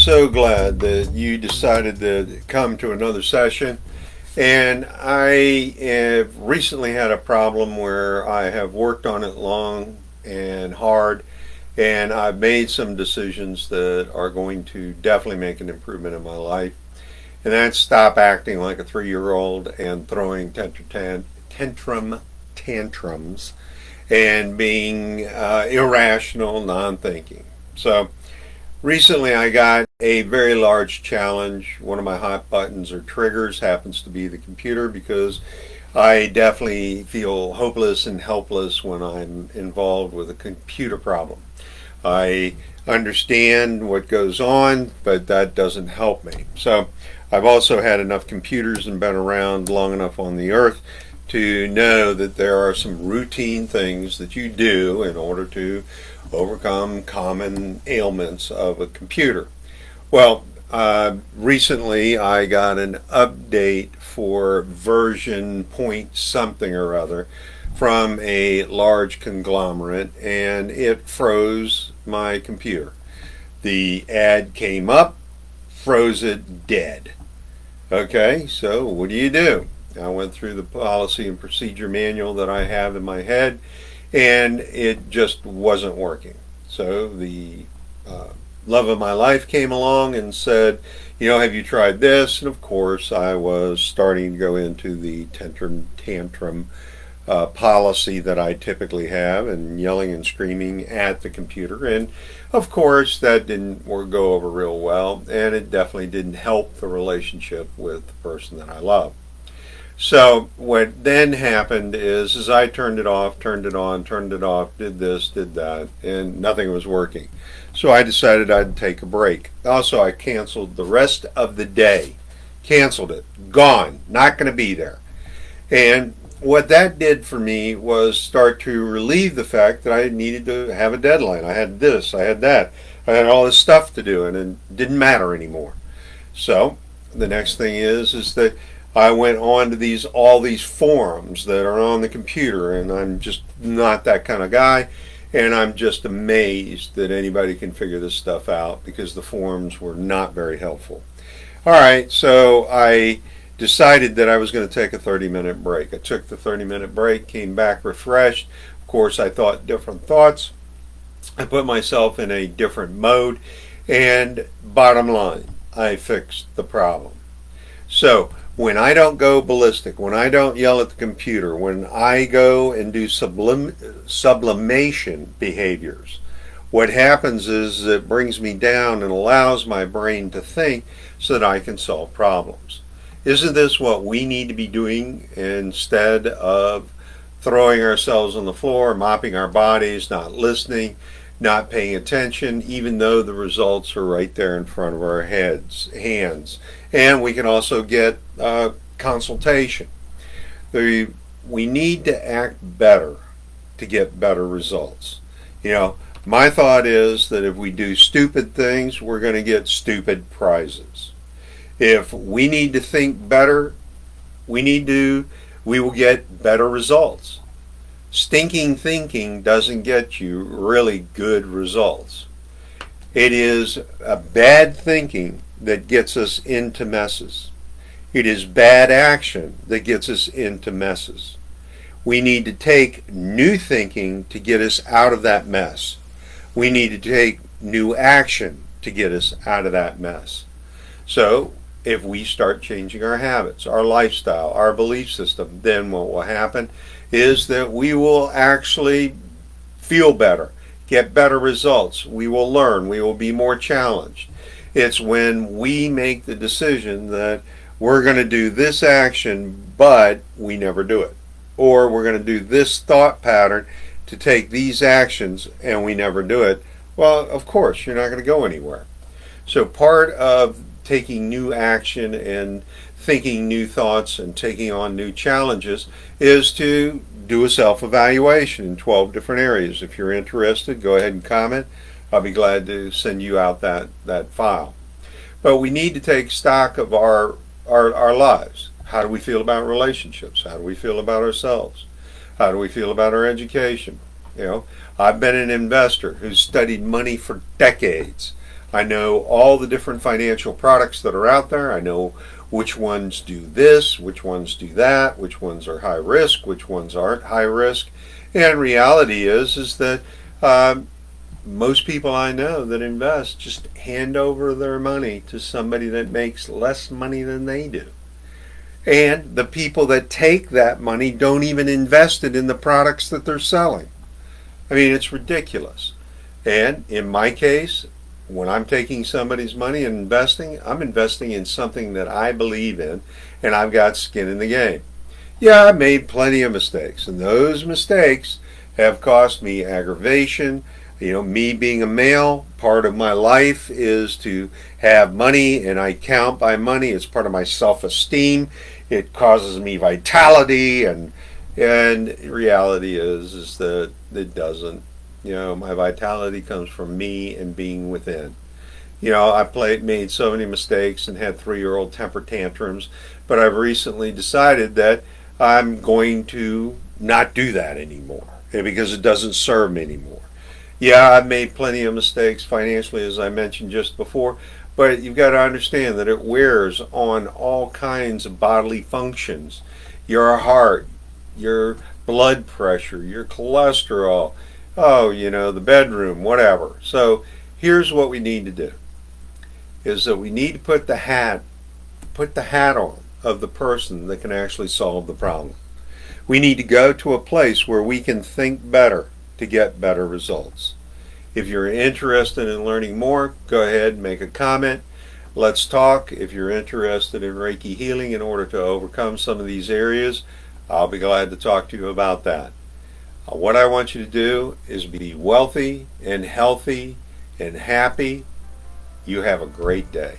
so glad that you decided to come to another session. And I have recently had a problem where I have worked on it long and hard, and I've made some decisions that are going to definitely make an improvement in my life. And that's stop acting like a 3 year old and throwing tantrums and being irrational, non thinking. So, recently, I got a very large challenge. One of my hot buttons or triggers happens to be the computer because I definitely feel hopeless and helpless when I'm involved with a computer problem. I understand what goes on, but that doesn't help me. So I've also had enough computers and been around long enough on the earth to know that there are some routine things that you do in order to overcome common ailments of a computer. Well, recently I got an update for version point something or other from a large conglomerate, and it froze my computer. The ad came up, froze it dead. Okay, so what do? I went through the policy and procedure manual that I have in my head, and it just wasn't working. So the love of my life came along and said, have you tried this? And of course, I was starting to go into the tantrum policy that I typically have, and yelling and screaming at the computer. And of course, that didn't go over real well, and it definitely didn't help the relationship with the person that I love. So what then happened is, as I turned it off, turned it on, turned it off, did this, did that, and nothing was working. So I decided I'd take a break. Also, I canceled the rest of the day. Canceled it. Gone. Not going to be there. And what that did for me was start to relieve the fact that I needed to have a deadline. I had this, I had that. I had all this stuff to do, and it didn't matter anymore. So the next thing is that I went on to all these forums that are on the computer, and I'm just not that kind of guy, and I'm just amazed that anybody can figure this stuff out because the forums were not very helpful. All right, so I decided that I was going to take a 30-minute break. I took the 30-minute break, came back refreshed. Of course, I thought different thoughts. I put myself in a different mode, and bottom line, I fixed the problem. So when I don't go ballistic, when I don't yell at the computer, when I go and do sublimation behaviors, what happens is it brings me down and allows my brain to think so that I can solve problems. Isn't this what we need to be doing instead of throwing ourselves on the floor, mopping our bodies, not listening, not paying attention, even though the results are right there in front of our hands? And we can also get consultation. We need to act better to get better results. My thought is that if we do stupid things, we're going to get stupid prizes. If we need to think better, we will get better results. Stinking thinking doesn't get you really good results. It is a bad thinking that gets us into messes. It is bad action that gets us into messes. We need to take new thinking to get us out of that mess. We need to take new action to get us out of that mess. So, if we start changing our habits, our lifestyle, our belief system, then what will happen is that we will actually feel better, get better results. We will learn. We will be more challenged. It's when we make the decision that we're going to do this action, but we never do it. Or we're going to do this thought pattern to take these actions, and we never do it. Well, of course, you're not going to go anywhere. So part of taking new action and thinking new thoughts and taking on new challenges is to do a self-evaluation in 12 different areas. If you're interested, go ahead and comment. I'll be glad to send you out that file. But we need to take stock of our lives. How do we feel about relationships? How do we feel about ourselves? How do we feel about our education? I've been an investor who's studied money for decades. I know all the different financial products that are out there. I know which ones do this, which ones do that, which ones are high risk, which ones aren't high risk. And reality is that most people I know that invest just hand over their money to somebody that makes less money than they do. And the people that take that money don't even invest it in the products that they're selling. I mean, it's ridiculous. And in my case, when I'm taking somebody's money and investing, I'm investing in something that I believe in and I've got skin in the game. Yeah, I made plenty of mistakes, and those mistakes have cost me aggravation. You know, me being a male, part of my life is to have money, and I count by money. It's part of my self-esteem. It causes me vitality, and reality is that it doesn't. You know, my vitality comes from me and being within. You know, made so many mistakes and had 3-year-old temper tantrums, but I've recently decided that I'm going to not do that anymore because it doesn't serve me anymore. Yeah, I've made plenty of mistakes financially, as I mentioned just before, but you've got to understand that it wears on all kinds of bodily functions: your heart, your blood pressure, your cholesterol, oh, you know, the bedroom, whatever. So here's what we need to do is that we need to put the hat on of the person that can actually solve the problem. We need to go to a place where we can think better to get better results. If you're interested in learning more, go ahead and make a comment. Let's talk. If you're interested in Reiki healing in order to overcome some of these areas, I'll be glad to talk to you about that. What I want you to do is be wealthy and healthy and happy. You have a great day.